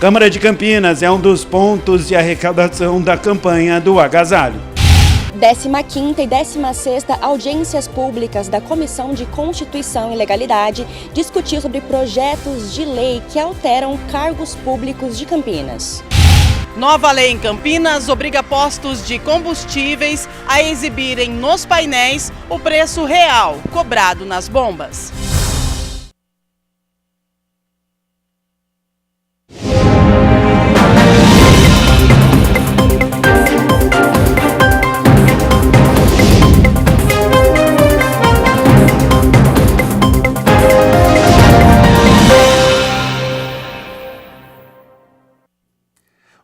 Câmara de Campinas é um dos pontos de arrecadação da campanha do agasalho. 15ª e 16ª audiências públicas da Comissão de Constituição e Legalidade discutiu sobre projetos de lei que alteram cargos públicos de Campinas. Nova lei em Campinas obriga postos de combustíveis a exibirem nos painéis o preço real cobrado nas bombas.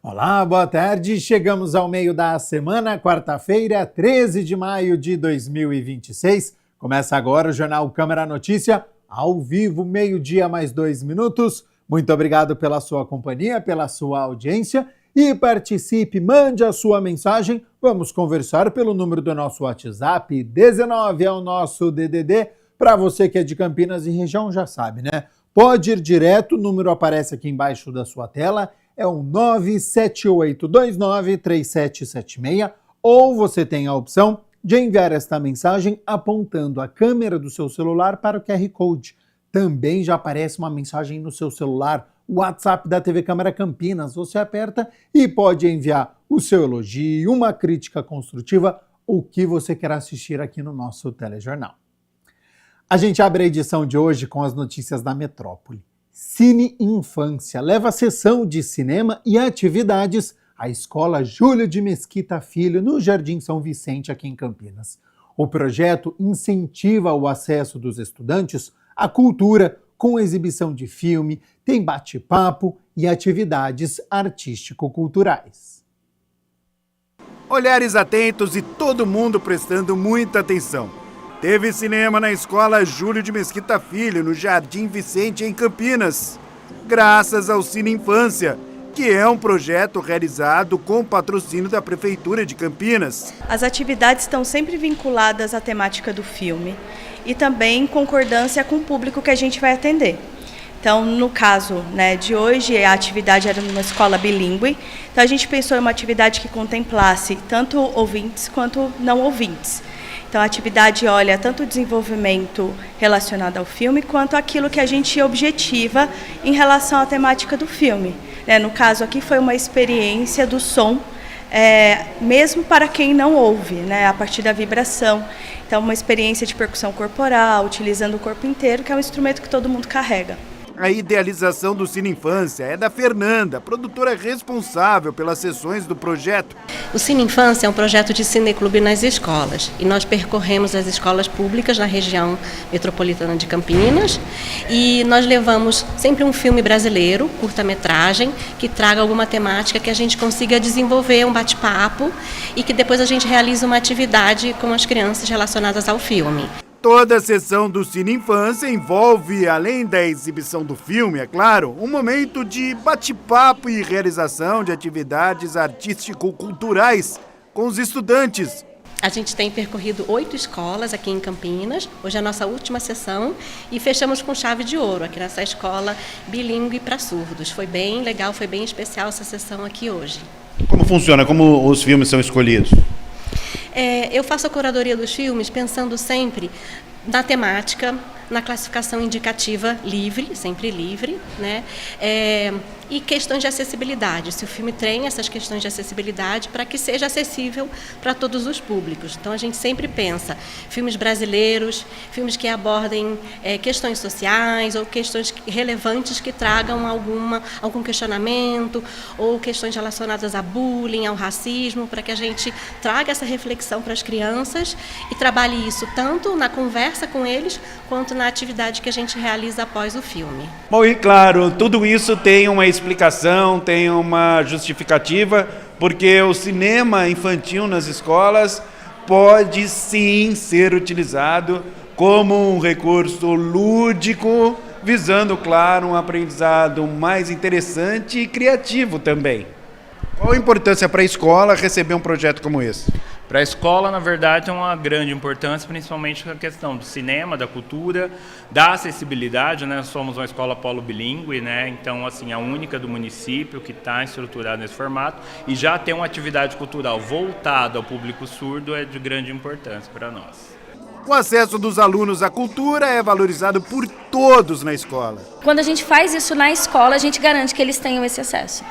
Olá, boa tarde. Chegamos ao meio da semana, quarta-feira, 13 de maio de 2026. Começa agora o Jornal Câmara Notícia, ao vivo, meio-dia mais 2 minutos. Muito obrigado pela sua companhia, pela sua audiência e participe, mande a sua mensagem. Vamos conversar pelo número do nosso WhatsApp, 19 é o nosso DDD. Para você que é de Campinas e região já sabe, né? Pode ir direto, o número aparece aqui embaixo da sua tela. É o 978293776, ou você tem a opção de enviar esta mensagem apontando a câmera do seu celular para o QR Code. Também já aparece uma mensagem no seu celular, o WhatsApp da TV Câmara Campinas. Você aperta e pode enviar o seu elogio, uma crítica construtiva, o que você quer assistir aqui no nosso telejornal. A gente abre a edição de hoje com as notícias da metrópole. Cine Infância leva a sessão de cinema e atividades à Escola Júlio de Mesquita Filho, no Jardim São Vicente, aqui em Campinas. O projeto incentiva o acesso dos estudantes à cultura, com exibição de filme, tem bate-papo e atividades artístico-culturais. Olhares atentos e todo mundo prestando muita atenção. Teve cinema na Escola Júlio de Mesquita Filho, no Jardim Vicente, em Campinas, graças ao Cine Infância, que é um projeto realizado com patrocínio da Prefeitura de Campinas. As atividades estão sempre vinculadas à temática do filme e também em concordância com o público que a gente vai atender. Então, no caso, de hoje, a atividade era numa escola bilíngue, então a gente pensou em uma atividade que contemplasse tanto ouvintes quanto não ouvintes. Então, a atividade olha tanto o desenvolvimento relacionado ao filme, quanto aquilo que a gente objetiva em relação à temática do filme. No caso aqui, foi uma experiência do som, mesmo para quem não ouve, a partir da vibração. Então, uma experiência de percussão corporal, utilizando o corpo inteiro, que é um instrumento que todo mundo carrega. A idealização do Cine Infância é da Fernanda, produtora responsável pelas sessões do projeto. O Cine Infância é um projeto de cineclube nas escolas e nós percorremos as escolas públicas na região metropolitana de Campinas e nós levamos sempre um filme brasileiro, curta-metragem, que traga alguma temática que a gente consiga desenvolver um bate-papo e que depois a gente realize uma atividade com as crianças relacionadas ao filme. Toda a sessão do Cine Infância envolve, além da exibição do filme, é claro, um momento de bate-papo e realização de atividades artístico-culturais com os estudantes. A gente tem percorrido 8 escolas aqui em Campinas, hoje é a nossa última sessão e fechamos com chave de ouro aqui nessa escola bilíngue para surdos. Foi bem legal, foi bem especial essa sessão aqui hoje. Como funciona? Como os filmes são escolhidos? Eu faço a curadoria dos filmes pensando sempre na temática, na classificação indicativa livre, sempre livre, e questões de acessibilidade. Se o filme tem essas questões de acessibilidade para que seja acessível para todos os públicos. Então a gente sempre pensa filmes brasileiros, filmes que abordem questões sociais ou questões relevantes que tragam algum questionamento ou questões relacionadas a bullying, ao racismo, para que a gente traga essa reflexão para as crianças e trabalhe isso tanto na conversa com eles quanto na atividade que a gente realiza após o filme. Bom, e claro, tudo isso tem uma explicação, tem uma justificativa, porque o cinema infantil nas escolas pode sim ser utilizado como um recurso lúdico, visando, claro, um aprendizado mais interessante e criativo também. Qual a importância para a escola receber um projeto como esse? Para a escola, na verdade, tem uma grande importância, principalmente na questão do cinema, da cultura, da acessibilidade, né? Nós somos uma escola polo bilíngue, né? Então, assim, a única do município que está estruturada nesse formato, e já ter uma atividade cultural voltada ao público surdo é de grande importância para nós. O acesso dos alunos à cultura é valorizado por todos na escola. Quando a gente faz isso na escola, a gente garante que eles tenham esse acesso.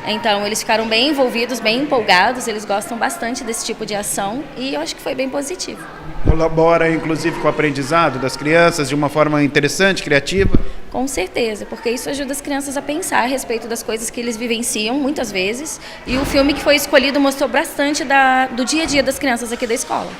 Então, eles ficaram bem envolvidos, bem empolgados, eles gostam bastante desse tipo de ação e eu acho que foi bem positivo. Colabora, inclusive, com o aprendizado das crianças de uma forma interessante, criativa? Com certeza, porque isso ajuda as crianças a pensar a respeito das coisas que eles vivenciam, muitas vezes, e o filme que foi escolhido mostrou bastante do dia a dia das crianças aqui da escola.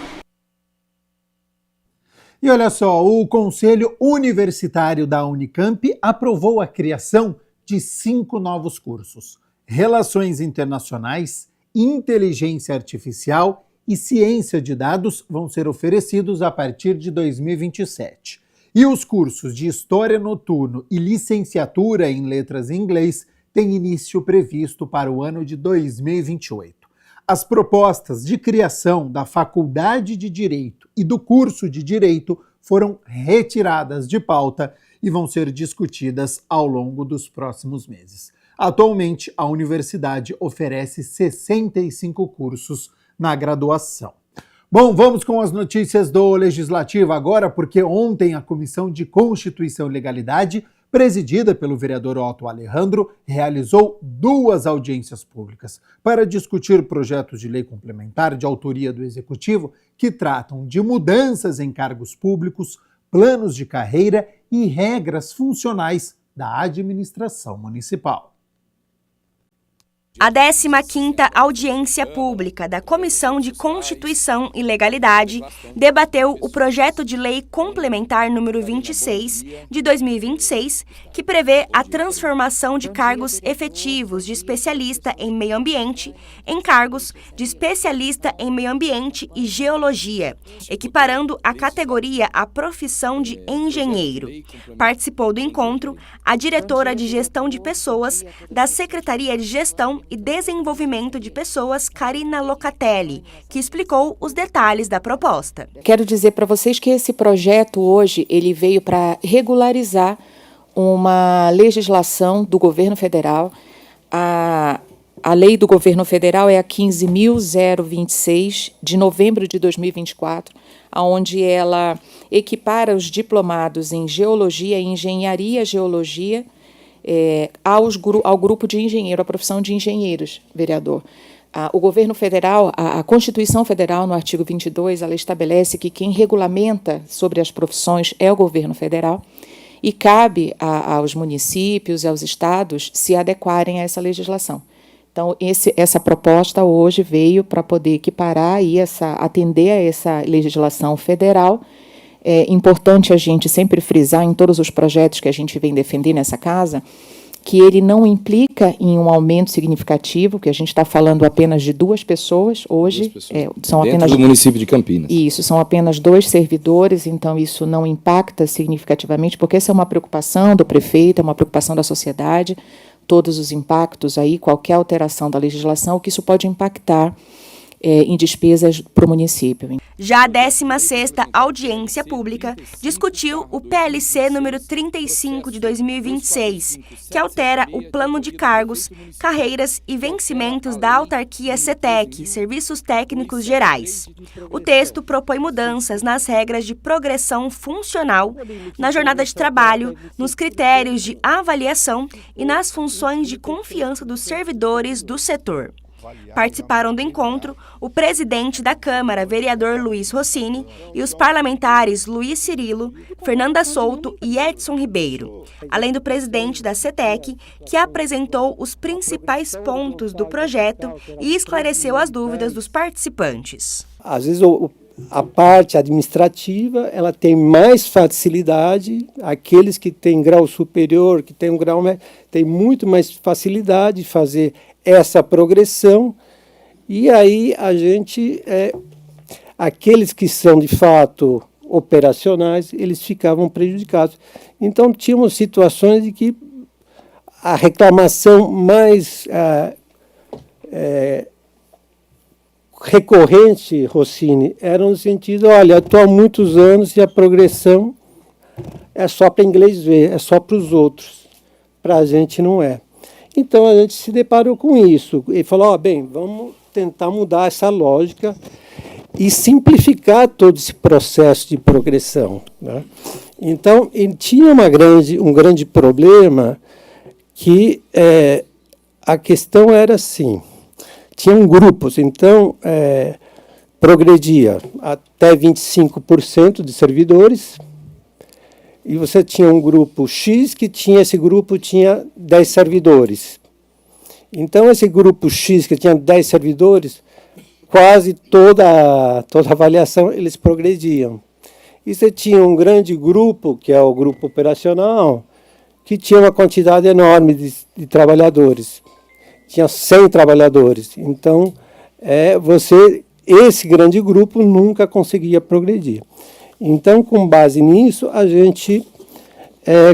E olha só, o Conselho Universitário da Unicamp aprovou a criação de 5 novos cursos: Relações Internacionais, Inteligência Artificial e Ciência de Dados vão ser oferecidos a partir de 2027. E os cursos de História Noturno e Licenciatura em Letras em Inglês têm início previsto para o ano de 2028. As propostas de criação da Faculdade de Direito e do curso de Direito foram retiradas de pauta e vão ser discutidas ao longo dos próximos meses. Atualmente, a universidade oferece 65 cursos na graduação. Bom, vamos com as notícias do Legislativo agora, porque ontem a Comissão de Constituição e Legalidade, presidida pelo vereador Otto Alejandro, realizou 2 audiências públicas para discutir projetos de lei complementar de autoria do Executivo que tratam de mudanças em cargos públicos, planos de carreira e regras funcionais da administração municipal. A 15ª audiência pública da Comissão de Constituição e Legalidade debateu o projeto de lei complementar número 26 de 2026, que prevê a transformação de cargos efetivos de especialista em meio ambiente em cargos de especialista em meio ambiente e geologia, equiparando a categoria à profissão de engenheiro. Participou do encontro a diretora de Gestão de Pessoas da Secretaria de Gestão e Desenvolvimento de Pessoas, Karina Locatelli, que explicou os detalhes da proposta. Quero dizer para vocês que esse projeto hoje ele veio para regularizar uma legislação do governo federal. A lei do governo federal é a 15.026, de novembro de 2024, onde ela equipara os diplomados em Geologia e Engenharia Geologia ao grupo de engenheiro, à profissão de engenheiros, vereador. O governo federal, a Constituição Federal, no artigo 22, ela estabelece que quem regulamenta sobre as profissões é o governo federal e cabe aos municípios e aos estados se adequarem a essa legislação. Então, essa proposta hoje veio para poder equiparar e atender a essa legislação federal. É importante a gente sempre frisar em todos os projetos que a gente vem defender nessa casa que ele não implica em um aumento significativo, que a gente está falando apenas de 2 pessoas hoje. São dentro apenas do município de Campinas. Isso, são apenas 2 servidores, então isso não impacta significativamente, porque essa é uma preocupação do prefeito, é uma preocupação da sociedade, todos os impactos aí, qualquer alteração da legislação, que isso pode impactar em despesas para o município. Já a 16ª audiência pública discutiu o PLC número 35 de 2026, que altera o plano de cargos, carreiras e vencimentos da autarquia CETEC, Serviços Técnicos Gerais. O texto propõe mudanças nas regras de progressão funcional, na jornada de trabalho, nos critérios de avaliação e nas funções de confiança dos servidores do setor. Participaram do encontro o presidente da Câmara, vereador Luiz Rossini, e os parlamentares Luiz Cirilo, Fernanda Souto e Edson Ribeiro, além do presidente da CETEC, que apresentou os principais pontos do projeto e esclareceu as dúvidas dos participantes. Às vezes a parte administrativa ela tem mais facilidade, aqueles que têm grau superior, que têm um grau médio, têm muito mais facilidade de fazer essa progressão, e aí a gente, aqueles que são de fato operacionais, eles ficavam prejudicados. Então tínhamos situações de que a reclamação mais recorrente, Rossini, era no sentido, olha, eu estou há muitos anos e a progressão é só para inglês ver, é só para os outros. Para a gente não é. Então a gente se deparou com isso e falou, bem, vamos tentar mudar essa lógica e simplificar todo esse processo de progressão, né? Então, ele tinha um grande problema que a questão era assim, tinham grupos, então progredia até 25% de servidores, e você tinha um grupo X esse grupo tinha 10 servidores. Então, esse grupo X que tinha 10 servidores, quase toda a avaliação eles progrediam. E você tinha um grande grupo, que é o grupo operacional, que tinha uma quantidade enorme de trabalhadores. Tinha 100 trabalhadores. Então, esse grande grupo nunca conseguia progredir. Então, com base nisso, a gente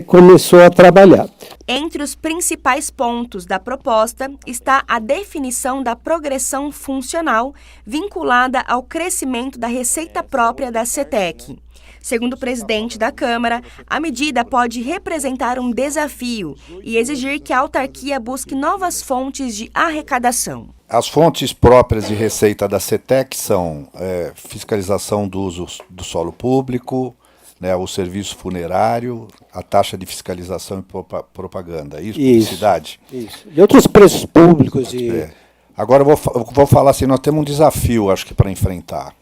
começou a trabalhar. Entre os principais pontos da proposta está a definição da progressão funcional vinculada ao crescimento da receita própria da CETEC. Segundo o presidente da Câmara, a medida pode representar um desafio e exigir que a autarquia busque novas fontes de arrecadação. As fontes próprias de receita da CETEC são fiscalização do uso do solo público, né, o serviço funerário, a taxa de fiscalização e propaganda. Isso, publicidade? Isso. E outros preços públicos. Agora eu vou falar assim, nós temos um desafio, acho que, para enfrentar.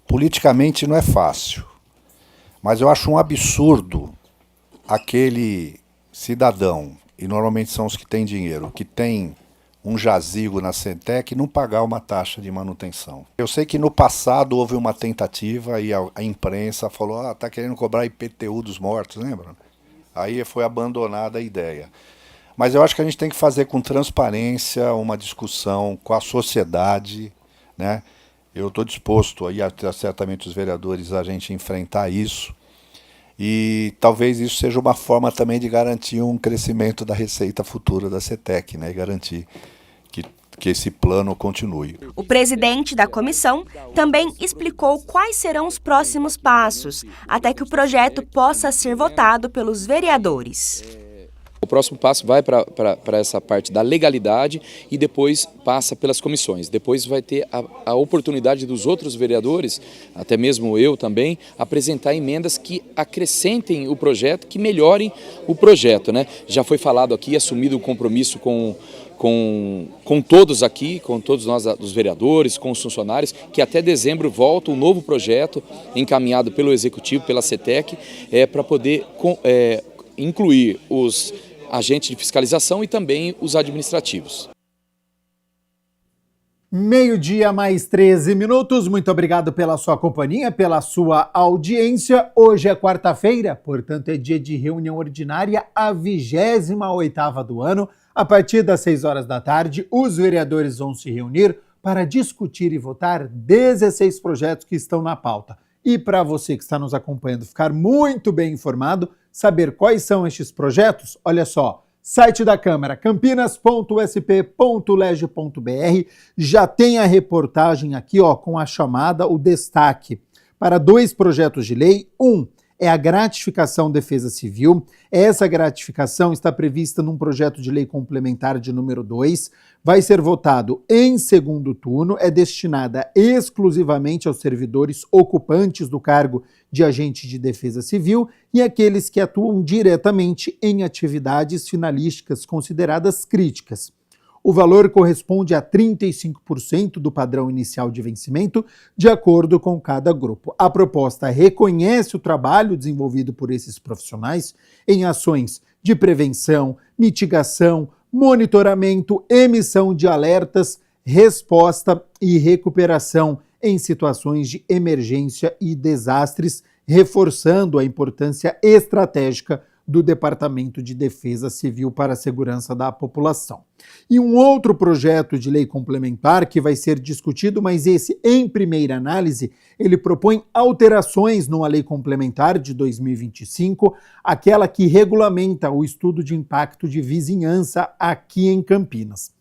Politicamente não é fácil, mas eu acho um absurdo aquele cidadão, e normalmente são os que têm dinheiro, que tem um jazigo na CETEC, não pagar uma taxa de manutenção. Eu sei que no passado houve uma tentativa e a imprensa falou, está querendo cobrar IPTU dos mortos, lembra? Aí foi abandonada a ideia. Mas eu acho que a gente tem que fazer com transparência uma discussão com a sociedade, né? Eu estou disposto, aí, certamente os vereadores, a gente enfrentar isso. E talvez isso seja uma forma também de garantir um crescimento da receita futura da CETEC, né? E garantir que esse plano continue. O presidente da comissão também explicou quais serão os próximos passos, até que o projeto possa ser votado pelos vereadores. O próximo passo vai para essa parte da legalidade e depois passa pelas comissões. Depois vai ter a oportunidade dos outros vereadores, até mesmo eu também, apresentar emendas que acrescentem o projeto, que melhorem o projeto, né? Já foi falado aqui, assumido o compromisso com todos aqui, com todos nós, os vereadores, com os funcionários, que até dezembro volta um novo projeto encaminhado pelo Executivo, pela CETEC, para poder incluir os agentes de fiscalização e também os administrativos. 12:00 mais 13 minutos. Muito obrigado pela sua companhia, pela sua audiência. Hoje é quarta-feira, portanto é dia de reunião ordinária, a 28ª do ano. A partir das 6 horas da tarde, os vereadores vão se reunir para discutir e votar 16 projetos que estão na pauta. E para você que está nos acompanhando ficar muito bem informado, saber quais são estes projetos, olha só, site da Câmara, campinas.sp.leg.br, já tem a reportagem aqui, ó, com a chamada, o destaque para 2 projetos de lei. É a gratificação defesa civil. Essa gratificação está prevista num projeto de lei complementar de número 2, vai ser votado em segundo turno, é destinada exclusivamente aos servidores ocupantes do cargo de agente de defesa civil e aqueles que atuam diretamente em atividades finalísticas consideradas críticas. O valor corresponde a 35% do padrão inicial de vencimento, de acordo com cada grupo. A proposta reconhece o trabalho desenvolvido por esses profissionais em ações de prevenção, mitigação, monitoramento, emissão de alertas, resposta e recuperação em situações de emergência e desastres, reforçando a importância estratégica do Departamento de Defesa Civil para a segurança da população. E um outro projeto de lei complementar que vai ser discutido, mas esse em primeira análise, ele propõe alterações numa lei complementar de 2025, aquela que regulamenta o estudo de impacto de vizinhança aqui em Campinas.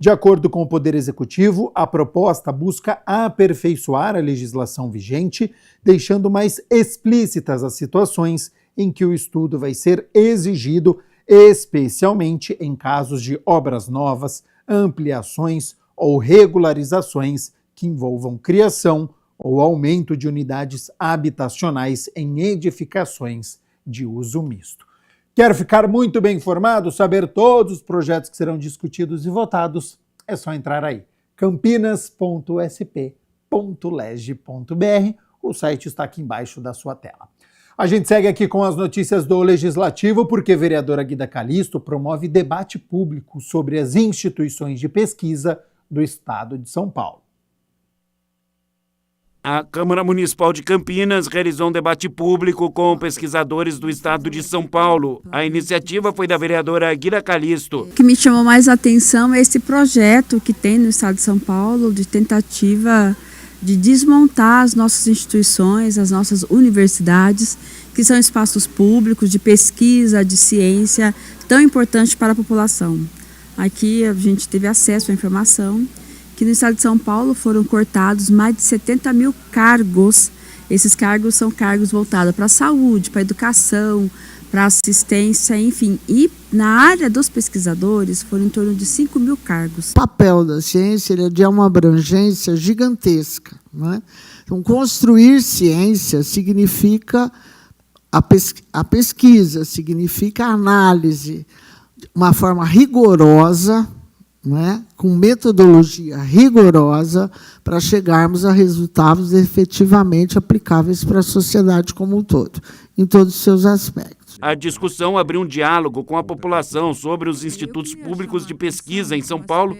De acordo com o Poder Executivo, a proposta busca aperfeiçoar a legislação vigente, deixando mais explícitas as situações em que o estudo vai ser exigido, especialmente em casos de obras novas, ampliações ou regularizações que envolvam criação ou aumento de unidades habitacionais em edificações de uso misto. Quer ficar muito bem informado, saber todos os projetos que serão discutidos e votados? É só entrar aí, campinas.sp.leg.br, o site está aqui embaixo da sua tela. A gente segue aqui com as notícias do Legislativo, porque a vereadora Guida Calisto promove debate público sobre as instituições de pesquisa do Estado de São Paulo. A Câmara Municipal de Campinas realizou um debate público com pesquisadores do Estado de São Paulo. A iniciativa foi da vereadora Guida Calisto. O que me chamou mais a atenção é esse projeto que tem no Estado de São Paulo de tentativa de desmontar as nossas instituições, as nossas universidades, que são espaços públicos de pesquisa, de ciência, tão importantes para a população. Aqui a gente teve acesso à informação que no Estado de São Paulo foram cortados mais de 70 mil cargos. Esses cargos são cargos voltados para a saúde, para a educação, para a assistência, enfim. E na área dos pesquisadores foram em torno de 5 mil cargos. O papel da ciência ele é de uma abrangência gigantesca, não é? Então, construir ciência significa a pesquisa, significa a análise, uma forma rigorosa, não é? Com metodologia rigorosa, para chegarmos a resultados efetivamente aplicáveis para a sociedade como um todo, em todos os seus aspectos. A discussão abriu um diálogo com a população sobre os institutos públicos de pesquisa em São Paulo,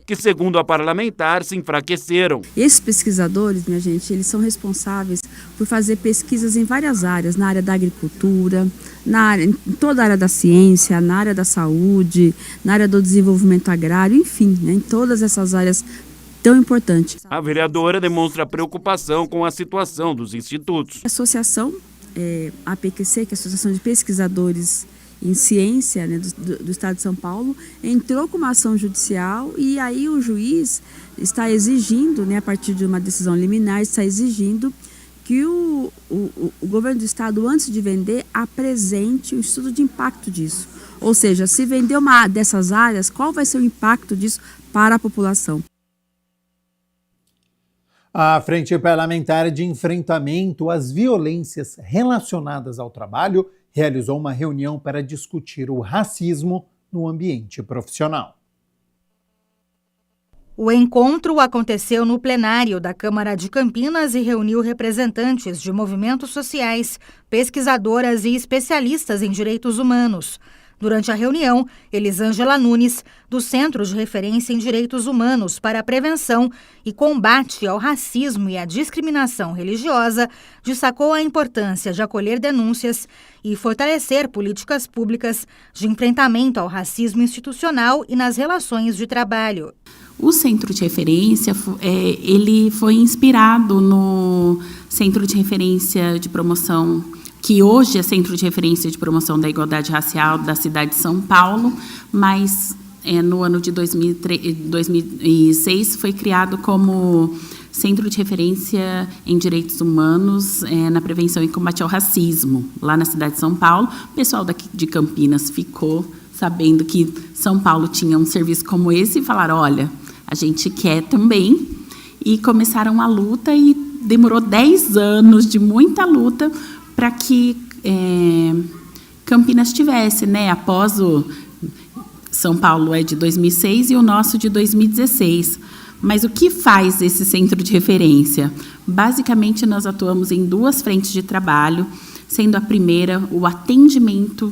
que, segundo a parlamentar, se enfraqueceram. Esses pesquisadores, minha gente, eles são responsáveis por fazer pesquisas em várias áreas, na área da agricultura, em toda a área da ciência, na área da saúde, na área do desenvolvimento agrário, enfim, né, em todas essas áreas tão importantes. A vereadora demonstra preocupação com a situação dos institutos. A associação, a APQC, que é a Associação de Pesquisadores em Ciência, né, do Estado de São Paulo, entrou com uma ação judicial e aí o juiz está exigindo, né, a partir de uma decisão liminar, está exigindo que o governo do Estado, antes de vender, apresente o estudo de impacto disso. Ou seja, se vender uma dessas áreas, qual vai ser o impacto disso para a população? A Frente Parlamentar de Enfrentamento às Violências Relacionadas ao Trabalho realizou uma reunião para discutir o racismo no ambiente profissional. O encontro aconteceu no plenário da Câmara de Campinas e reuniu representantes de movimentos sociais, pesquisadoras e especialistas em direitos humanos. Durante a reunião, Elisângela Nunes, do Centro de Referência em Direitos Humanos para a Prevenção e Combate ao Racismo e à Discriminação Religiosa, destacou a importância de acolher denúncias e fortalecer políticas públicas de enfrentamento ao racismo institucional e nas relações de trabalho. O Centro de Referência ele foi inspirado no Centro de Referência de Promoção, que hoje é Centro de Referência de Promoção da Igualdade Racial da cidade de São Paulo, mas no ano de 2006 foi criado como Centro de Referência em Direitos Humanos na Prevenção e Combate ao Racismo, lá na cidade de São Paulo. O pessoal daqui de Campinas ficou sabendo que São Paulo tinha um serviço como esse e falaram, olha, a gente quer também, e começaram a luta e demorou 10 anos de muita luta para que Campinas tivesse, né? Após o São Paulo é de 2006 e o nosso de 2016. Mas o que faz esse centro de referência? Basicamente, nós atuamos em 2 frentes de trabalho, sendo a primeira o atendimento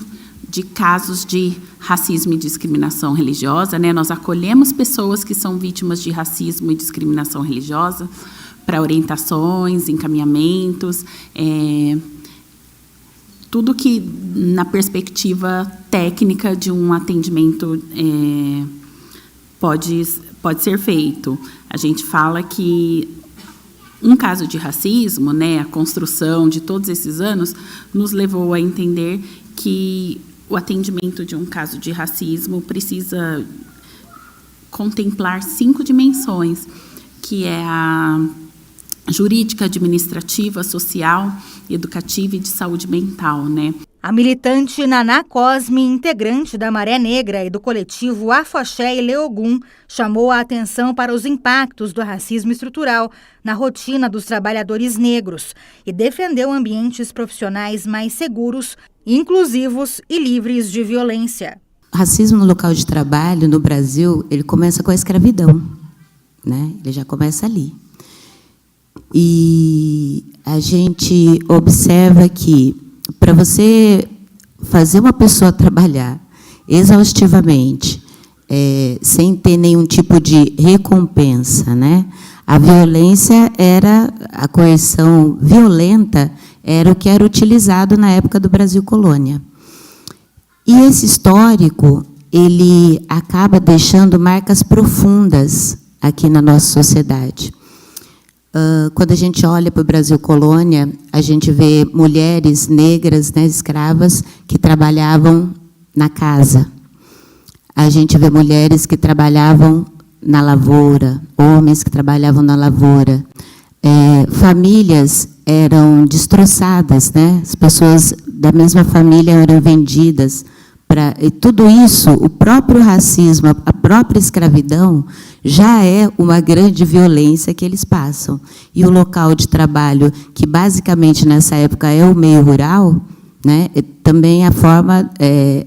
de casos de racismo e discriminação religiosa, né? Nós acolhemos pessoas que são vítimas de racismo e discriminação religiosa para orientações, encaminhamentos, tudo que, na perspectiva técnica de um atendimento, pode ser feito. A gente fala que um caso de racismo, né, a construção de todos esses anos, nos levou a entender que o atendimento de um caso de racismo precisa contemplar 5 dimensões, que é a jurídica, administrativa, social, educativa e de saúde mental, né? A militante Naná Cosme, integrante da Maré Negra e do coletivo Afoxé e Leogum, chamou a atenção para os impactos do racismo estrutural na rotina dos trabalhadores negros e defendeu ambientes profissionais mais seguros, inclusivos e livres de violência. O racismo no local de trabalho, no Brasil, ele começa com a escravidão, né? Ele já começa ali. E a gente observa que, para você fazer uma pessoa trabalhar exaustivamente, sem ter nenhum tipo de recompensa, né? A violência era, a coerção violenta era o que era utilizado na época do Brasil colônia. E esse histórico, ele acaba deixando marcas profundas aqui na nossa sociedade. Quando a gente olha para o Brasil colônia, a gente vê mulheres negras, né, escravas, que trabalhavam na casa. A gente vê mulheres que trabalhavam na lavoura, homens que trabalhavam na lavoura. Famílias eram destroçadas, né? As pessoas da mesma família eram vendidas. E tudo isso, o próprio racismo, a própria escravidão, já é uma grande violência que eles passam. E o local de trabalho, que basicamente nessa época é o meio rural, né, também a forma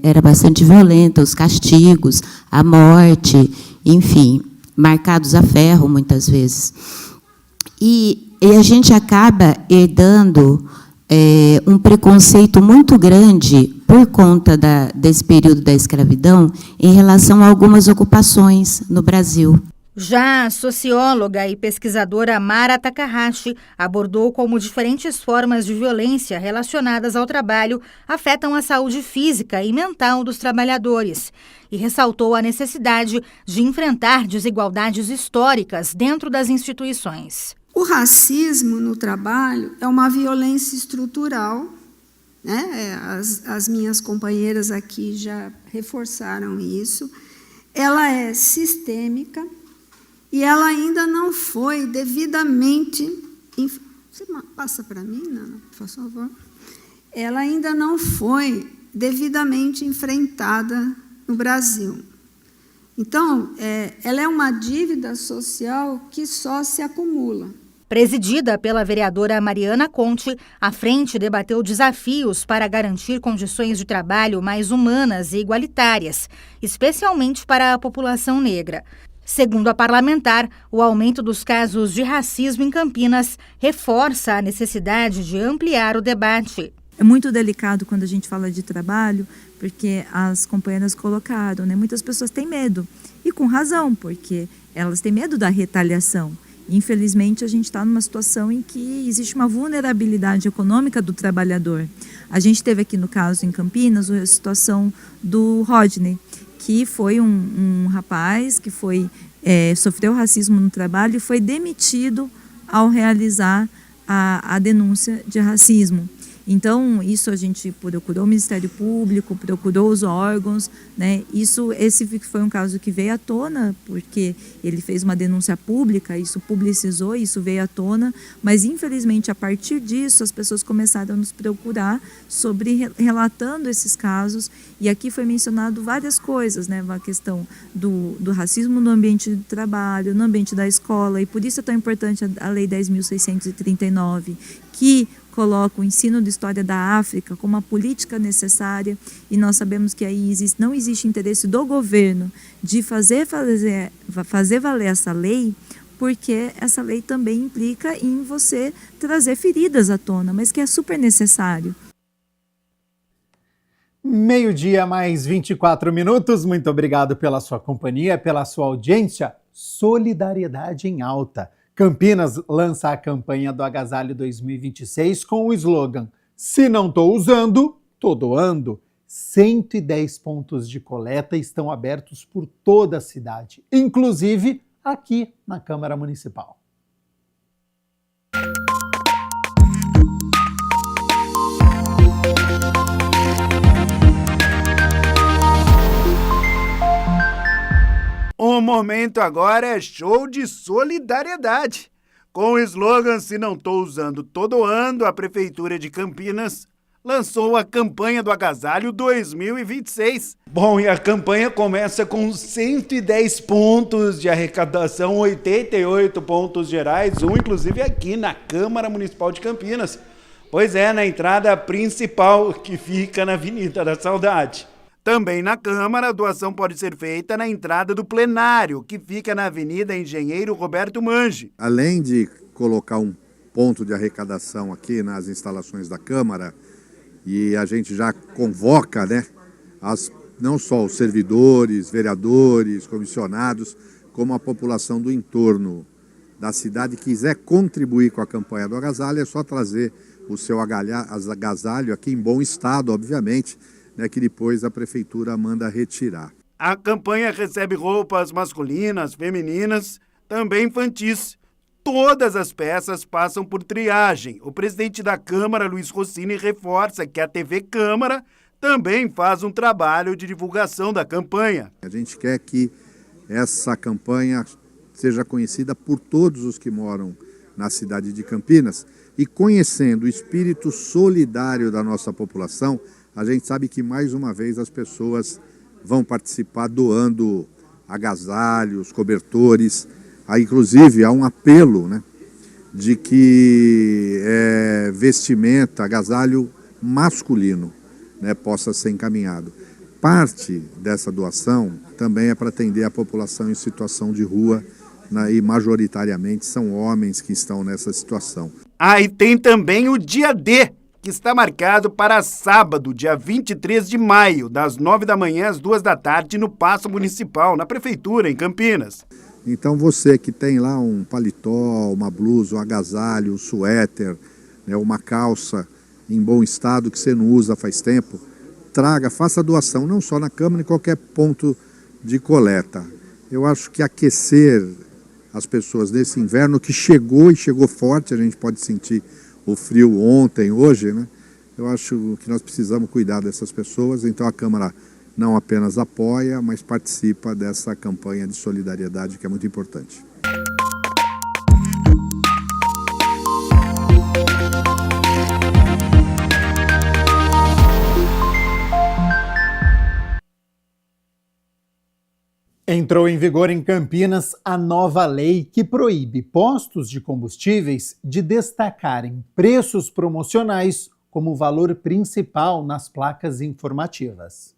era bastante violenta, os castigos, a morte, enfim, marcados a ferro, muitas vezes. E a gente acaba herdando um preconceito muito grande por conta desse período da escravidão em relação a algumas ocupações no Brasil. Já a socióloga e pesquisadora Mara Takahashi abordou como diferentes formas de violência relacionadas ao trabalho afetam a saúde física e mental dos trabalhadores e ressaltou a necessidade de enfrentar desigualdades históricas dentro das instituições. O racismo no trabalho é uma violência estrutural, né? As minhas companheiras aqui já reforçaram isso. Ela é sistêmica e ela ainda não foi devidamente... Você passa para mim, Nana, por favor? Ela ainda não foi devidamente enfrentada no Brasil. Então, ela é uma dívida social que só se acumula. Presidida pela vereadora Mariana Conte, a frente debateu desafios para garantir condições de trabalho mais humanas e igualitárias, especialmente para a população negra. Segundo a parlamentar, o aumento dos casos de racismo em Campinas reforça a necessidade de ampliar o debate. É muito delicado quando a gente fala de trabalho, porque as companheiras colocaram, né? Muitas pessoas têm medo, e com razão, porque elas têm medo da retaliação. Infelizmente, a gente está numa situação em que existe uma vulnerabilidade econômica do trabalhador. A gente teve aqui, no caso, em Campinas, a situação do Rodney, que foi um rapaz que sofreu racismo no trabalho e foi demitido ao realizar a denúncia de racismo. Então, isso a gente procurou o Ministério Público, procurou os órgãos, né? Esse foi um caso que veio à tona, porque ele fez uma denúncia pública, isso publicizou, isso veio à tona, mas infelizmente a partir disso as pessoas começaram a nos procurar relatando esses casos, e aqui foi mencionado várias coisas, né? A questão do racismo no ambiente de trabalho, no ambiente da escola, e por isso é tão importante a Lei 10.639, que coloca o ensino de história da África como uma política necessária, e nós sabemos que aí não existe interesse do governo de fazer valer essa lei, porque essa lei também implica em você trazer feridas à tona, mas que é super necessário. 12:00 mais 24 minutos. Muito obrigado pela sua companhia, pela sua audiência. Solidariedade em alta. Campinas lança a campanha do Agasalho 2026 com o slogan: se não estou usando, estou doando. 110 pontos de coleta estão abertos por toda a cidade, inclusive aqui na Câmara Municipal. O momento agora é show de solidariedade. Com o slogan "Se não tô usando, tô doando", a Prefeitura de Campinas lançou a campanha do Agasalho 2026. Bom, e a campanha começa com 110 pontos de arrecadação, 88 pontos gerais, um inclusive aqui na Câmara Municipal de Campinas. Pois é, na entrada principal, que fica na Avenida da Saudade. Também na Câmara, a doação pode ser feita na entrada do plenário, que fica na Avenida Engenheiro Roberto Mange. Além de colocar um ponto de arrecadação aqui nas instalações da Câmara, e a gente já convoca, né, não só os servidores, vereadores, comissionados, como a população do entorno da cidade que quiser contribuir com a campanha do agasalho, é só trazer o seu agasalho aqui em bom estado, obviamente, né, que depois a prefeitura manda retirar. A campanha recebe roupas masculinas, femininas, também infantis. Todas as peças passam por triagem. O presidente da Câmara, Luiz Rossini, reforça que a TV Câmara também faz um trabalho de divulgação da campanha. A gente quer que essa campanha seja conhecida por todos os que moram na cidade de Campinas e, conhecendo o espírito solidário da nossa população, a gente sabe que mais uma vez as pessoas vão participar doando agasalhos, cobertores. Inclusive, há um apelo, né, de que vestimenta, agasalho masculino, né, possa ser encaminhado. Parte dessa doação também é para atender a população em situação de rua, né, e majoritariamente são homens que estão nessa situação. E tem também o dia D, que está marcado para sábado, dia 23 de maio, das 9 da manhã às 2 da tarde, no Paço Municipal, na Prefeitura, em Campinas. Então você que tem lá um paletó, uma blusa, um agasalho, um suéter, né, uma calça em bom estado que você não usa faz tempo, traga, faça a doação, não só na Câmara, em qualquer ponto de coleta. Eu acho que aquecer as pessoas nesse inverno que chegou forte, a gente pode sentir o frio ontem, hoje, né? Eu acho que nós precisamos cuidar dessas pessoas, então a Câmara não apenas apoia, mas participa dessa campanha de solidariedade que é muito importante. Entrou em vigor em Campinas a nova lei que proíbe postos de combustíveis de destacarem preços promocionais como valor principal nas placas informativas.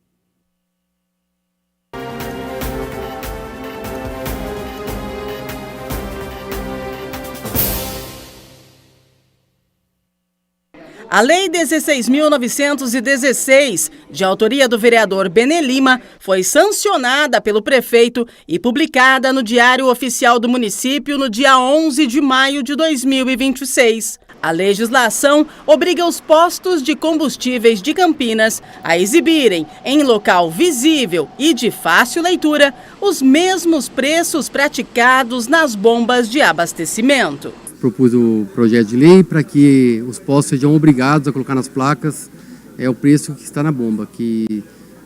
A Lei 16.916, de autoria do vereador Benê Lima, foi sancionada pelo prefeito e publicada no Diário Oficial do Município no dia 11 de maio de 2026. A legislação obriga os postos de combustíveis de Campinas a exibirem, em local visível e de fácil leitura, os mesmos preços praticados nas bombas de abastecimento. Propus o projeto de lei para que os postos sejam obrigados a colocar nas placas o preço que está na bomba, que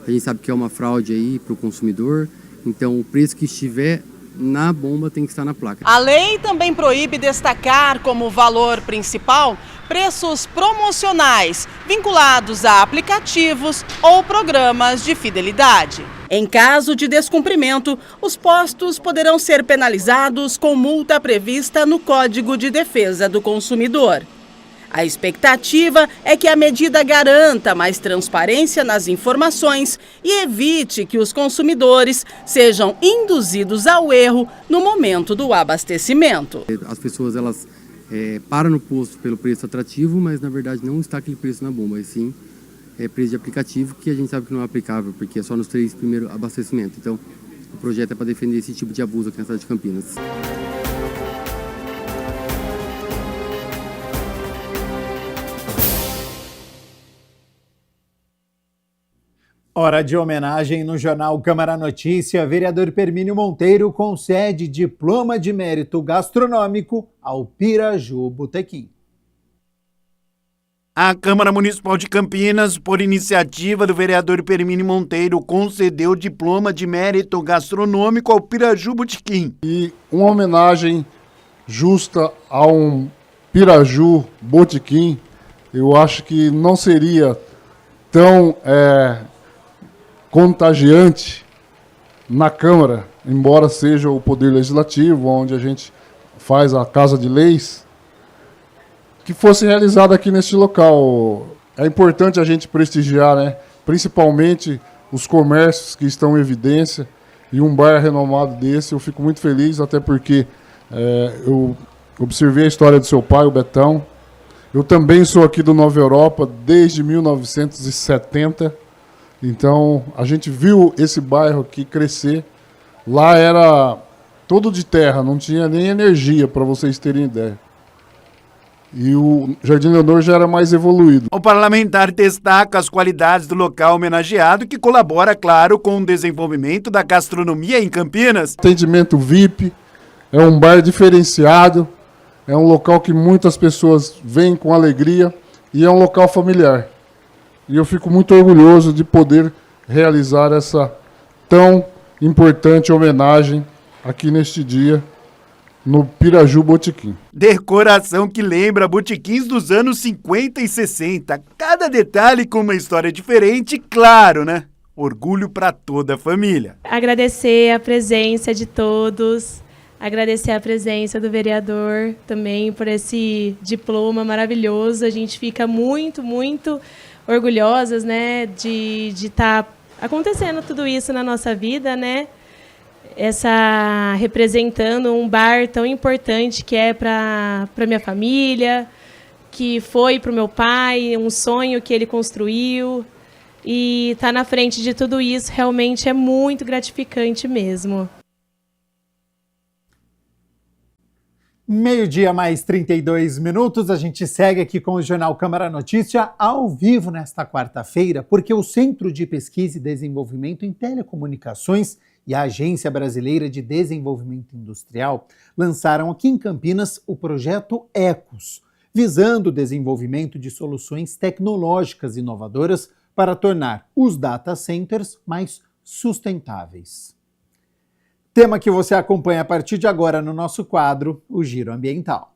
a gente sabe que é uma fraude aí para o consumidor, então o preço que estiver na bomba tem que estar na placa. A lei também proíbe destacar como valor principal preços promocionais vinculados a aplicativos ou programas de fidelidade. Em caso de descumprimento, os postos poderão ser penalizados com multa prevista no Código de Defesa do Consumidor. A expectativa é que a medida garanta mais transparência nas informações e evite que os consumidores sejam induzidos ao erro no momento do abastecimento. As pessoas param no posto pelo preço atrativo, mas na verdade não está aquele preço na bomba, e sim preço de aplicativo, que a gente sabe que não é aplicável, porque é só nos 3 primeiros abastecimentos. Então, o projeto é para defender esse tipo de abuso aqui na cidade de Campinas. Hora de homenagem no Jornal Câmara Notícia. Vereador Permínio Monteiro concede diploma de mérito gastronômico ao Piraju Botequim. A Câmara Municipal de Campinas, por iniciativa do vereador Permini Monteiro, concedeu o diploma de mérito gastronômico ao Piraju Botequim. E uma homenagem justa a um Piraju Botequim, eu acho que não seria tão contagiante na Câmara, embora seja o Poder Legislativo, onde a gente faz a Casa de Leis, que fosse realizado aqui neste local. É importante a gente prestigiar, né? Principalmente os comércios que estão em evidência, e um bar renomado desse, eu fico muito feliz, até porque eu observei a história do seu pai, o Betão. Eu também sou aqui do Nova Europa desde 1970, então a gente viu esse bairro aqui crescer. Lá era todo de terra, não tinha nem energia, para vocês terem ideia. E o Jardim Leonor já era mais evoluído. O parlamentar destaca as qualidades do local homenageado, que colabora, claro, com o desenvolvimento da gastronomia em Campinas. Atendimento VIP, é um bar diferenciado, é um local que muitas pessoas vêm com alegria e é um local familiar. E eu fico muito orgulhoso de poder realizar essa tão importante homenagem aqui neste dia, no Piraju Botequim. Decoração que lembra botequins dos anos 50 e 60. Cada detalhe com uma história diferente, claro, né? Orgulho para toda a família. Agradecer a presença de todos, agradecer a presença do vereador também por esse diploma maravilhoso. A gente fica muito, muito orgulhosas, né, de estar acontecendo tudo isso na nossa vida, né? Representando um bar tão importante que é para minha família, que foi para o meu pai, um sonho que ele construiu, e estar na frente de tudo isso realmente é muito gratificante mesmo. 12h mais 32 minutos, a gente segue aqui com o Jornal Câmara Notícia ao vivo nesta quarta-feira, porque o Centro de Pesquisa e Desenvolvimento em Telecomunicações e a Agência Brasileira de Desenvolvimento Industrial lançaram aqui em Campinas o projeto ECOS, visando o desenvolvimento de soluções tecnológicas inovadoras para tornar os data centers mais sustentáveis. Tema que você acompanha a partir de agora no nosso quadro, o Giro Ambiental.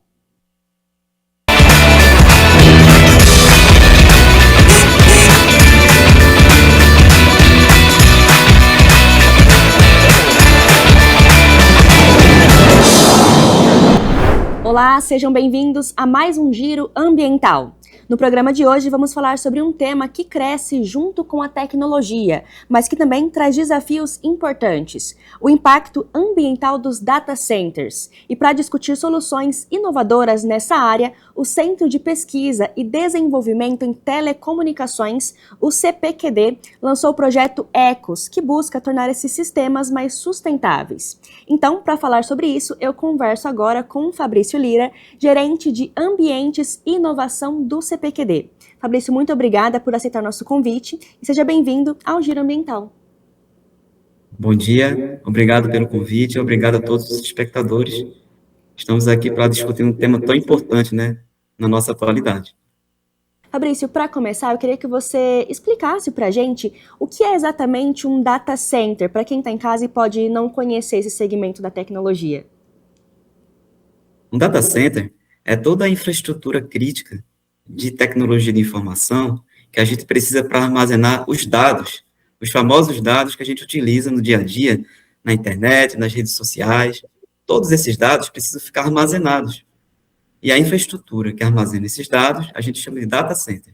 Olá, sejam bem-vindos a mais um Giro Ambiental. No programa de hoje vamos falar sobre um tema que cresce junto com a tecnologia, mas que também traz desafios importantes: o impacto ambiental dos data centers. E para discutir soluções inovadoras nessa área, o Centro de Pesquisa e Desenvolvimento em Telecomunicações, o CPQD, lançou o projeto ECOS, que busca tornar esses sistemas mais sustentáveis. Então, para falar sobre isso, eu converso agora com o Fabrício Lira, gerente de Ambientes e Inovação do CPQD. Fabrício, muito obrigada por aceitar nosso convite e seja bem-vindo ao Giro Ambiental. Bom dia, obrigado pelo convite, obrigado a todos os espectadores. Estamos aqui para discutir um tema tão importante, né, na nossa atualidade. Fabrício, para começar, eu queria que você explicasse para a gente o que é exatamente um data center, para quem está em casa e pode não conhecer esse segmento da tecnologia. Um data center é toda a infraestrutura crítica de tecnologia de informação que a gente precisa para armazenar os dados, os famosos dados que a gente utiliza no dia a dia, na internet, nas redes sociais. Todos esses dados precisam ficar armazenados. E a infraestrutura que armazena esses dados, a gente chama de data center.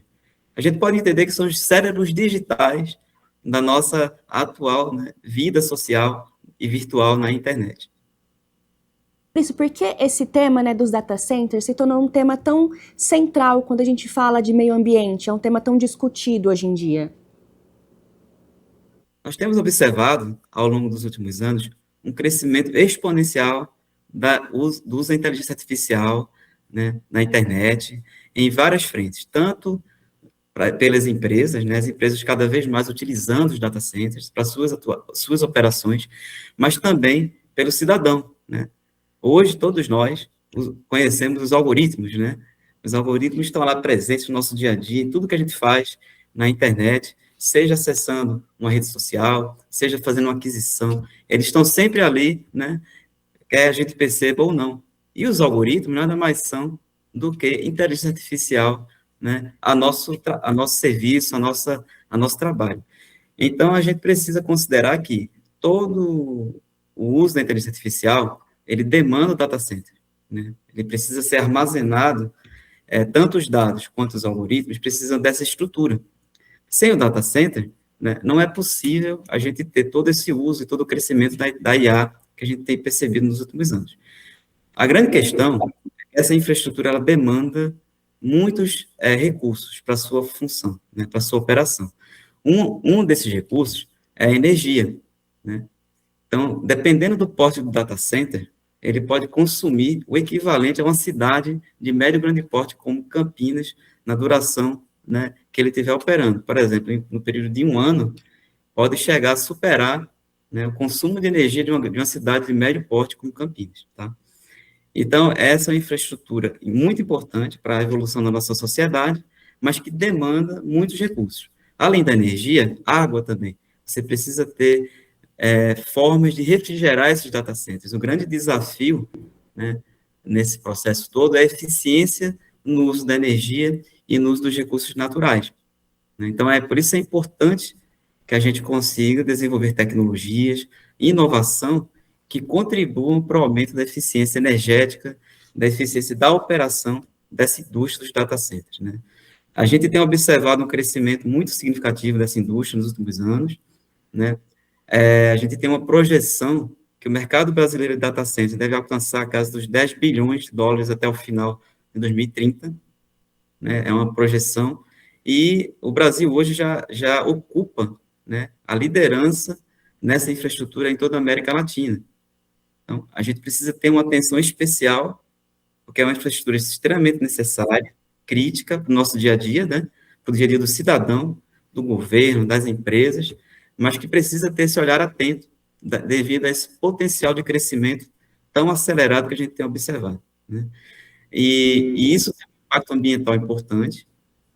A gente pode entender que são os cérebros digitais da nossa atual, né, vida social e virtual na internet. Isso, por que esse tema, né, dos data centers se tornou um tema tão central quando a gente fala de meio ambiente? É um tema tão discutido hoje em dia. Nós temos observado, ao longo dos últimos anos, um crescimento exponencial do uso da inteligência artificial, né, na internet, em várias frentes, tanto pelas empresas, né, as empresas cada vez mais utilizando os data centers para suas operações, mas também pelo cidadão, né. Hoje, todos nós conhecemos os algoritmos, né, Os algoritmos estão lá presentes no nosso dia a dia, em tudo que a gente faz na internet, seja acessando uma rede social, seja fazendo uma aquisição, eles estão sempre ali, né, quer a gente perceba ou não. E os algoritmos nada mais são do que inteligência artificial, né, a nosso serviço, a nosso trabalho. Então, a gente precisa considerar que todo o uso da inteligência artificial, ele demanda o data center, né? Ele precisa ser armazenado, tanto os dados quanto os algoritmos precisam dessa estrutura. Sem o data center, né, não é possível a gente ter todo esse uso e todo o crescimento da IA que a gente tem percebido nos últimos anos. A grande questão é que essa infraestrutura ela demanda muitos recursos para a sua função, né, para a sua operação. Um desses recursos é a energia, né? Então, dependendo do porte do data center, ele pode consumir o equivalente a uma cidade de médio e grande porte, como Campinas, na duração, né, que ele estiver operando. Por exemplo, no período de 1 ano, pode chegar a superar, né, o consumo de energia de uma cidade de médio porte, como Campinas, tá? Então, essa é uma infraestrutura muito importante para a evolução da nossa sociedade, mas que demanda muitos recursos. Além da energia, água também. Você precisa ter formas de refrigerar esses data centers. O grande desafio, né, nesse processo todo é a eficiência no uso da energia e no uso dos recursos naturais. Então, por isso é importante que a gente consiga desenvolver tecnologias, inovação, que contribuam para o aumento da eficiência energética, da eficiência da operação dessa indústria dos data centers, né? A gente tem observado um crescimento muito significativo dessa indústria nos últimos anos, né? A gente tem uma projeção que o mercado brasileiro de data center deve alcançar a casa dos 10 bilhões de dólares até o final de 2030, né? É uma projeção, e o Brasil hoje já ocupa, né, a liderança nessa infraestrutura em toda a América Latina. Então, a gente precisa ter uma atenção especial, porque é uma infraestrutura extremamente necessária, crítica para o nosso dia a dia, né, para o dia a dia do cidadão, do governo, das empresas, mas que precisa ter esse olhar atento, devido a esse potencial de crescimento tão acelerado que a gente tem observado, né? E isso tem um impacto ambiental importante,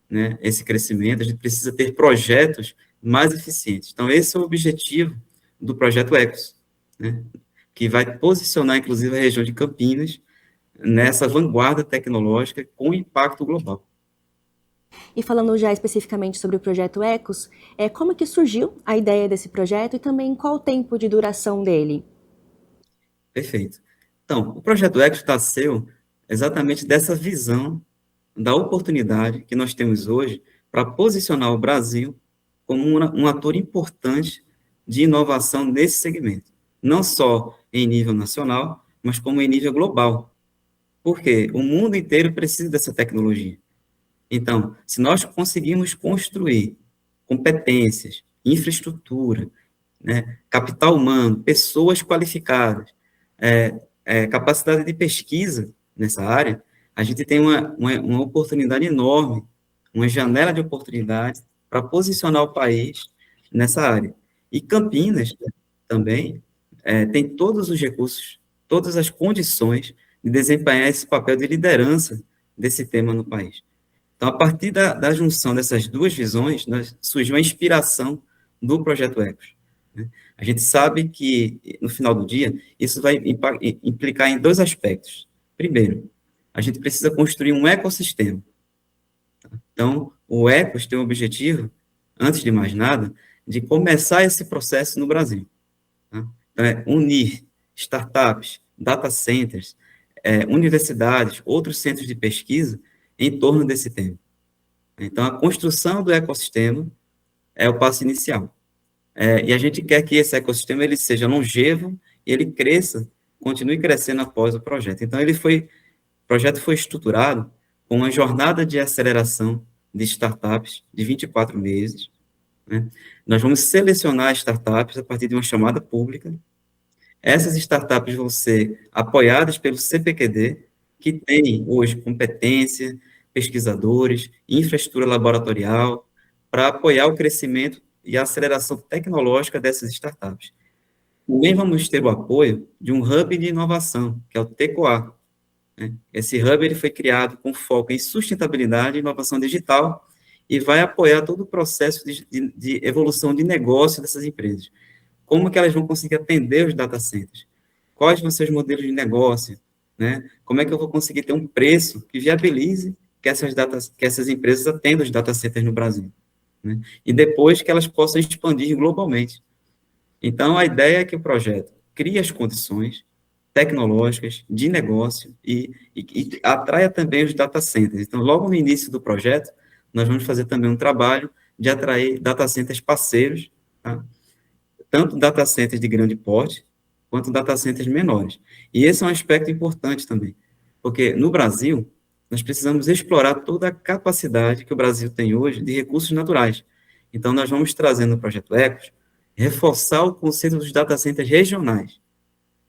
né, esse crescimento, a gente precisa ter projetos mais eficientes. Então, esse é o objetivo do projeto Ecos, né, que vai posicionar, inclusive, a região de Campinas nessa vanguarda tecnológica com impacto global. E falando já especificamente sobre o projeto Ecos, como que surgiu a ideia desse projeto e também qual o tempo de duração dele? Perfeito. Então, o projeto Ecos nasceu exatamente dessa visão da oportunidade que nós temos hoje para posicionar o Brasil como um ator importante de inovação nesse segmento, não só em nível nacional, mas como em nível global. Porque o mundo inteiro precisa dessa tecnologia. Então, se nós conseguirmos construir competências, infraestrutura, né, capital humano, pessoas qualificadas, capacidade de pesquisa nessa área, a gente tem uma oportunidade enorme, uma janela de oportunidade para posicionar o país nessa área. E Campinas também tem todos os recursos, todas as condições de desempenhar esse papel de liderança desse tema no país. Então, a partir da junção dessas duas visões, surgiu a inspiração do Projeto Ecos, né? A gente sabe que, no final do dia, isso vai implicar em 2 aspectos. Primeiro, a gente precisa construir um ecossistema. Então, o Ecos tem o objetivo, antes de mais nada, de começar esse processo no Brasil, tá? Então, unir startups, data centers, universidades, outros centros de pesquisa em torno desse tema. Então, a construção do ecossistema é o passo inicial. E a gente quer que esse ecossistema ele seja longevo e ele cresça, continue crescendo após o projeto. Então, o projeto foi estruturado com uma jornada de aceleração de startups de 24 meses, né? Nós vamos selecionar startups a partir de uma chamada pública. Essas startups vão ser apoiadas pelo CPQD, que tem hoje competência, pesquisadores, infraestrutura laboratorial, para apoiar o crescimento e a aceleração tecnológica dessas startups. Também vamos ter o apoio de um hub de inovação, que é o TECOA. né? Esse hub ele foi criado com foco em sustentabilidade e inovação digital e vai apoiar todo o processo de evolução de negócio dessas empresas. Como que elas vão conseguir atender os data centers? Quais vão ser os modelos de negócio? Né? Como é que eu vou conseguir ter um preço que viabilize que essas empresas atendam os data centers no Brasil? Né? E depois que elas possam expandir globalmente. Então, a ideia é que o projeto crie as condições tecnológicas de negócio e atraia também os data centers. Então, logo no início do projeto, nós vamos fazer também um trabalho de atrair data centers parceiros, tá? Tanto data centers de grande porte, quanto data centers menores. E esse é um aspecto importante também, porque no Brasil, nós precisamos explorar toda a capacidade que o Brasil tem hoje de recursos naturais. Então, nós vamos trazer no Projeto Ecos, reforçar o conceito dos data centers regionais,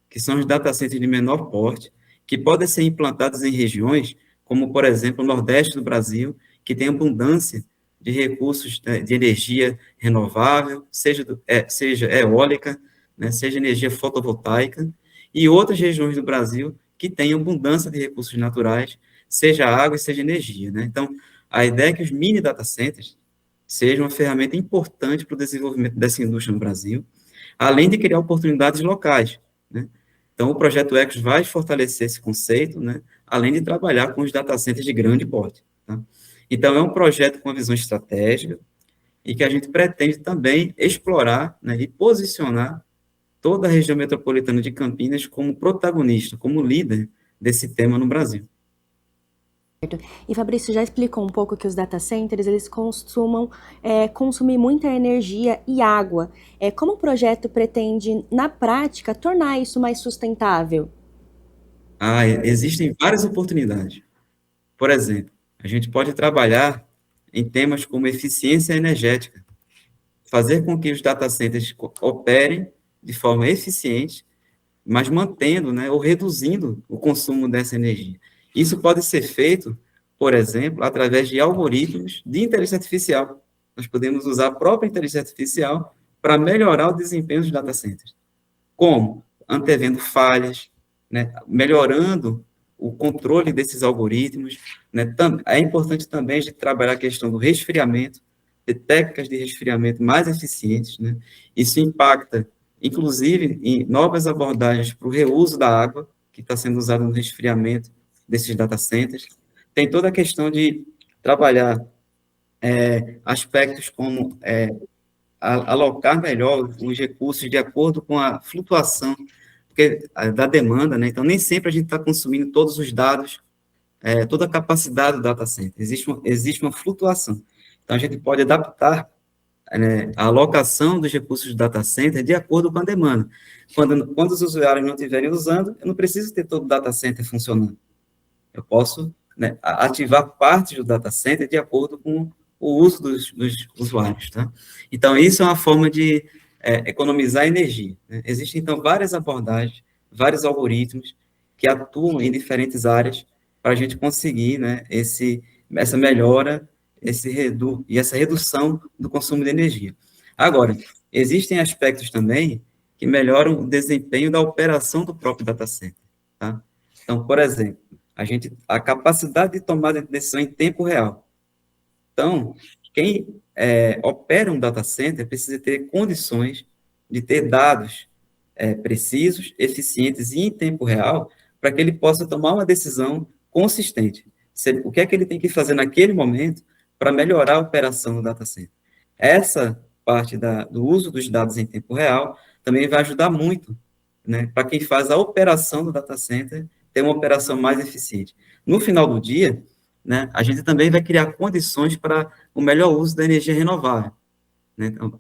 que são os data centers de menor porte, que podem ser implantados em regiões, como, por exemplo, o Nordeste do Brasil, que tem abundância de recursos de energia renovável, seja eólica, né, seja energia fotovoltaica, e outras regiões do Brasil que têm abundância de recursos naturais, seja água e seja energia. Né? Então, a ideia é que os mini data centers sejam uma ferramenta importante para o desenvolvimento dessa indústria no Brasil, além de criar oportunidades locais. Né? Então, o Projeto Ecos vai fortalecer esse conceito, né, além de trabalhar com os data centers de grande porte. Tá? Então, é um projeto com uma visão estratégica e que a gente pretende também explorar, né, e posicionar toda a região metropolitana de Campinas como protagonista, como líder desse tema no Brasil. E Fabrício já explicou um pouco que os data centers eles costumam consumir muita energia e água. Como o projeto pretende, na prática, tornar isso mais sustentável? Existem várias oportunidades. Por exemplo, a gente pode trabalhar em temas como eficiência energética, fazer com que os data centers operem de forma eficiente, mas mantendo, né, ou reduzindo o consumo dessa energia. Isso pode ser feito, por exemplo, através de algoritmos de inteligência artificial. Nós podemos usar a própria inteligência artificial para melhorar o desempenho dos data centers. Como? Antevendo falhas, né, melhorando o controle desses algoritmos. Né, é importante também a gente trabalhar a questão do resfriamento, de técnicas de resfriamento mais eficientes. Né? Isso impacta, inclusive, em novas abordagens para o reuso da água, que está sendo usada no resfriamento desses data centers. Tem toda a questão de trabalhar aspectos como alocar melhor os recursos de acordo com a flutuação da demanda, né? Então, nem sempre a gente está consumindo todos os dados, toda a capacidade do data center. Existe uma flutuação. Então, a gente pode adaptar a alocação dos recursos do data center de acordo com a demanda. Quando os usuários não estiverem usando, eu não preciso ter todo o data center funcionando. Eu posso, né, ativar partes do data center de acordo com o uso dos usuários. Tá? Então, isso é uma forma de economizar energia. Né? Existem, então, várias abordagens, vários algoritmos que atuam em diferentes áreas para a gente conseguir, né, essa melhora e essa redução do consumo de energia. Agora, existem aspectos também que melhoram o desempenho da operação do próprio data center. Tá? Então, por exemplo, a capacidade de tomada de decisão em tempo real. Então, quem opera um data center precisa ter condições de ter dados precisos, eficientes e em tempo real para que ele possa tomar uma decisão consistente. O que é que ele tem que fazer naquele momento para melhorar a operação do data center. Essa parte do uso dos dados em tempo real também vai ajudar muito, né, para quem faz a operação do data center ter uma operação mais eficiente. No final do dia, né, a gente também vai criar condições para o melhor uso da energia renovável. Né? Então,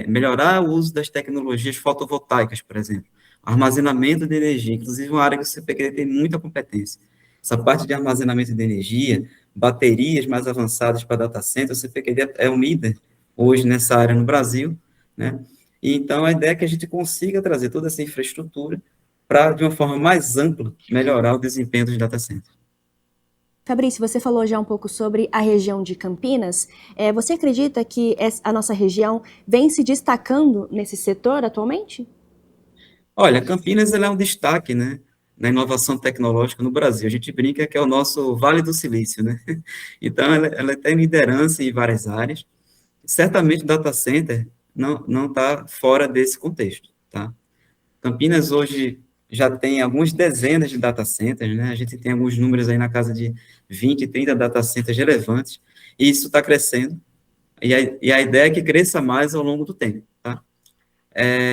melhorar o uso das tecnologias fotovoltaicas, por exemplo, armazenamento de energia, inclusive uma área que o CPQD tem muita competência. Essa parte de armazenamento de energia, baterias mais avançadas para data center, o CPQD é um líder hoje nessa área no Brasil, né? E então a ideia é que a gente consiga trazer toda essa infraestrutura para, de uma forma mais ampla, melhorar o desempenho dos data centers. Fabrício, você falou já um pouco sobre a região de Campinas. Você acredita que a nossa região vem se destacando nesse setor atualmente? Olha, Campinas ela é um destaque, né, na inovação tecnológica no Brasil. A gente brinca que é o nosso Vale do Silício, né? Então, ela tem liderança em várias áreas. Certamente, o data center não está fora desse contexto, tá? Campinas hoje já tem algumas dezenas de data centers, né? A gente tem alguns números aí na casa de 20, 30 data centers relevantes, e isso está crescendo, e a ideia é que cresça mais ao longo do tempo, tá?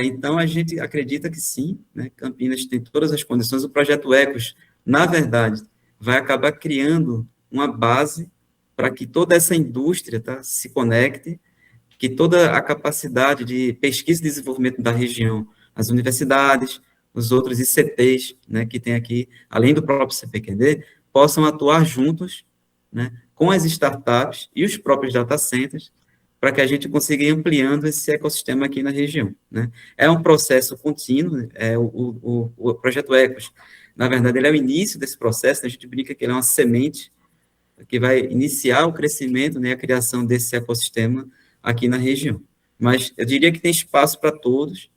Então, a gente acredita que sim, né? Campinas tem todas as condições. O projeto Ecos, na verdade, vai acabar criando uma base para que toda essa indústria, tá, se conecte, que toda a capacidade de pesquisa e desenvolvimento da região, as universidades, os outros ICTs, né, que tem aqui, além do próprio CPQD, possam atuar juntos, né, com as startups e os próprios data centers, para que a gente consiga ir ampliando esse ecossistema aqui na região, né. É um processo contínuo, o projeto Ecos, na verdade, ele é o início desse processo, a gente brinca que ele é uma semente que vai iniciar o crescimento, né, a criação desse ecossistema aqui na região. Mas eu diria que tem espaço para todos,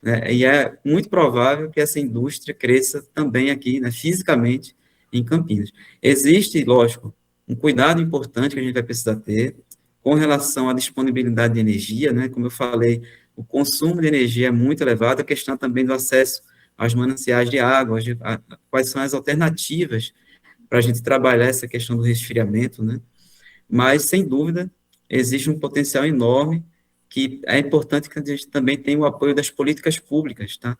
né, e é muito provável que essa indústria cresça também aqui, né, fisicamente, em Campinas. Existe, lógico, um cuidado importante que a gente vai precisar ter com relação à disponibilidade de energia, né, como eu falei, o consumo de energia é muito elevado, a questão também do acesso aos mananciais de água, quais são as alternativas para a gente trabalhar essa questão do resfriamento, né, mas, sem dúvida, existe um potencial enorme que é importante que a gente também tenha o apoio das políticas públicas, tá?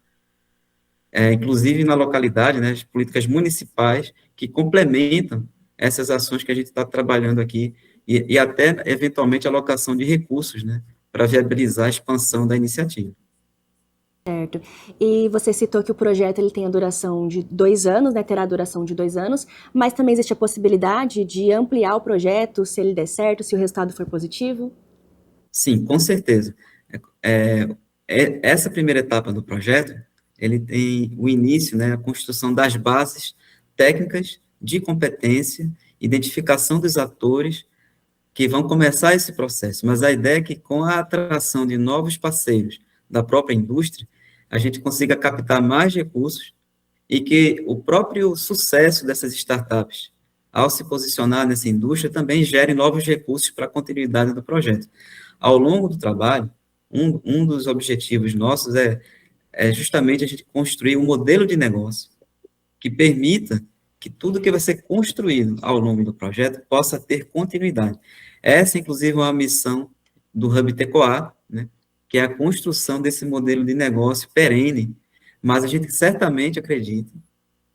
Inclusive na localidade, né, as políticas municipais que complementam essas ações que a gente está trabalhando aqui e até, eventualmente, a alocação de recursos, né, para viabilizar a expansão da iniciativa. Certo. E você citou que o projeto ele tem a duração de 2 anos, né? Terá a duração de 2 anos, mas também existe a possibilidade de ampliar o projeto se ele der certo, se o resultado for positivo? Sim, com certeza. Essa primeira etapa do projeto, ele tem o início, né, a construção das bases técnicas de competência, identificação dos atores que vão começar esse processo, mas a ideia é que com a atração de novos parceiros da própria indústria, a gente consiga captar mais recursos e que o próprio sucesso dessas startups, ao se posicionar nessa indústria, também gere novos recursos para a continuidade do projeto. Ao longo do trabalho, um dos objetivos nossos é justamente a gente construir um modelo de negócio que permita que tudo que vai ser construído ao longo do projeto possa ter continuidade. Essa, inclusive, é uma missão do Hub Tecoar, né, que é a construção desse modelo de negócio perene, mas a gente certamente acredita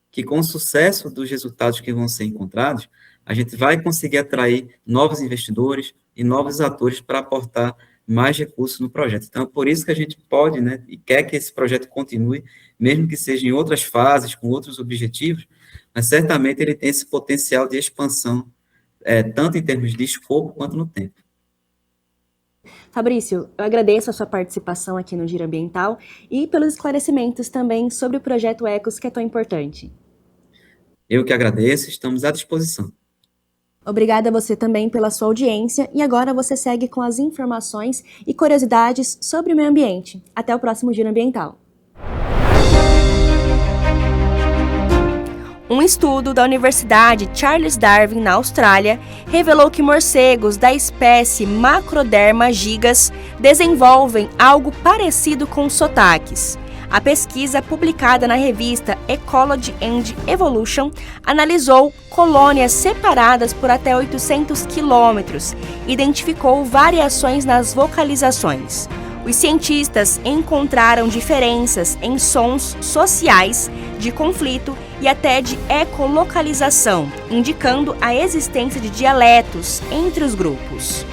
que com o sucesso dos resultados que vão ser encontrados, a gente vai conseguir atrair novos investidores e novos atores para aportar mais recursos no projeto. Então, é por isso que a gente pode, né, e quer que esse projeto continue, mesmo que seja em outras fases, com outros objetivos, mas certamente ele tem esse potencial de expansão, tanto em termos de escopo quanto no tempo. Fabrício, eu agradeço a sua participação aqui no Giro Ambiental e pelos esclarecimentos também sobre o projeto Ecos, que é tão importante. Eu que agradeço, estamos à disposição. Obrigada a você também pela sua audiência e agora você segue com as informações e curiosidades sobre o meio ambiente. Até o próximo Giro Ambiental. Um estudo da Universidade Charles Darwin, na Austrália, revelou que morcegos da espécie Macroderma gigas desenvolvem algo parecido com sotaques. A pesquisa, publicada na revista Ecology and Evolution, analisou colônias separadas por até 800 quilômetros e identificou variações nas vocalizações. Os cientistas encontraram diferenças em sons sociais, de conflito e até de ecolocalização, indicando a existência de dialetos entre os grupos.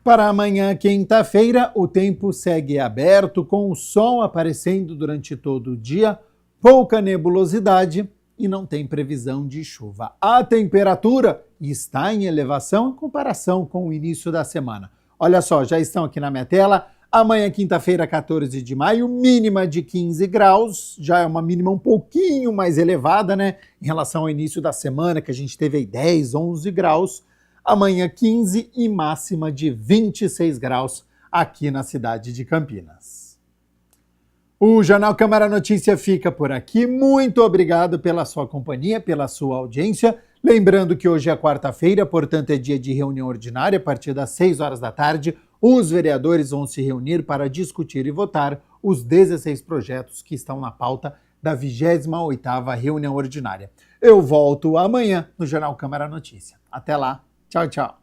Para amanhã, quinta-feira, o tempo segue aberto, com o sol aparecendo durante todo o dia, pouca nebulosidade e não tem previsão de chuva. A temperatura está em elevação em comparação com o início da semana. Olha só, já estão aqui na minha tela. Amanhã, quinta-feira, 14 de maio, mínima de 15 graus. Já é uma mínima um pouquinho mais elevada, né? Em relação ao início da semana, que a gente teve aí 10, 11 graus. Amanhã, 15 e máxima de 26 graus aqui na cidade de Campinas. O Jornal Câmara Notícia fica por aqui. Muito obrigado pela sua companhia, pela sua audiência. Lembrando que hoje é quarta-feira, portanto é dia de reunião ordinária. A partir das 6 horas da tarde, os vereadores vão se reunir para discutir e votar os 16 projetos que estão na pauta da 28ª reunião ordinária. Eu volto amanhã no Jornal Câmara Notícia. Até lá. Tchau, tchau.